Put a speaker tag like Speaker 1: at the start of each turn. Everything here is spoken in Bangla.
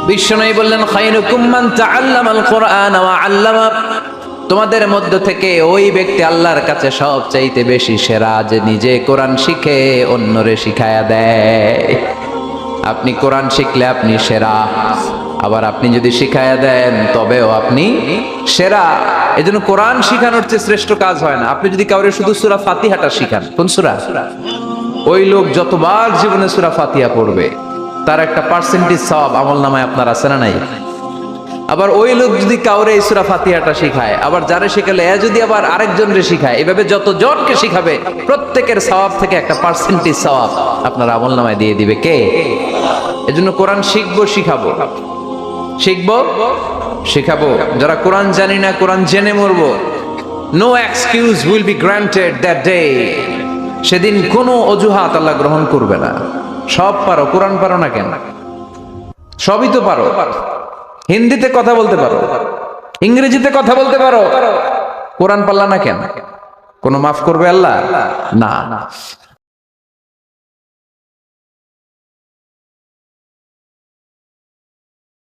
Speaker 1: বিশ্বনবী বললেন খায়রুকুম মান তাআল্লামাল কুরআন ওয়া আল্লামা, তোমাদের মধ্য থেকে ওই ব্যক্তি আল্লাহর কাছে সবচাইতে বেশি সেরা যে নিজে কোরআন শিখে অন্যরে শিখায়া দেয়। আপনি কোরআন শিখলে আপনি সেরা, আবার আপনি যদি শিখায়া দেন তবেও আপনি সেরা। এজন্য কোরআন শিখানোর চেয়ে শ্রেষ্ঠ কাজ হয় না। আপনি যদি কাউরে শুধু সূরা ফাতিহাটা শিখান, কোন সূরা, ওই লোক যতবার জীবনে সূরা ফাতিহা পড়বে তার একটা পার্সেন্টেজ সওয়াব আমলনামায় আপনার আছে না নাই? আবার ওই লোক যদি কাউরে এই সূরা ফাতিহাটা শিখায়, আবার যারে শিখালে এ যদি আবার আরেকজনরে শিখায়, এভাবে যতজনকে শিখাবে প্রত্যেকের সওয়াব থেকে একটা পার্সেন্টেজ সওয়াব আপনার আমলনামায় দিয়ে দিবে কে? এজন্য কোরআন শিখবো, শিখাবো, শিখবো, শিখাবো। যারা কোরআন জানি না, কোরআন জেনে মরবো। No excuse will be granted that day. সেদিন কোনো অজুহাত আল্লাহ গ্রহণ করবে না। সব পারো, কোরআন পারো না কেন? সবই তো পারো। হিন্দিতে কথা বলতে পারো, ইংরেজিতে কথা বলতে পারো, কোরআন পারলা না কেন? কোনো মাফ করবে আল্লাহ? না।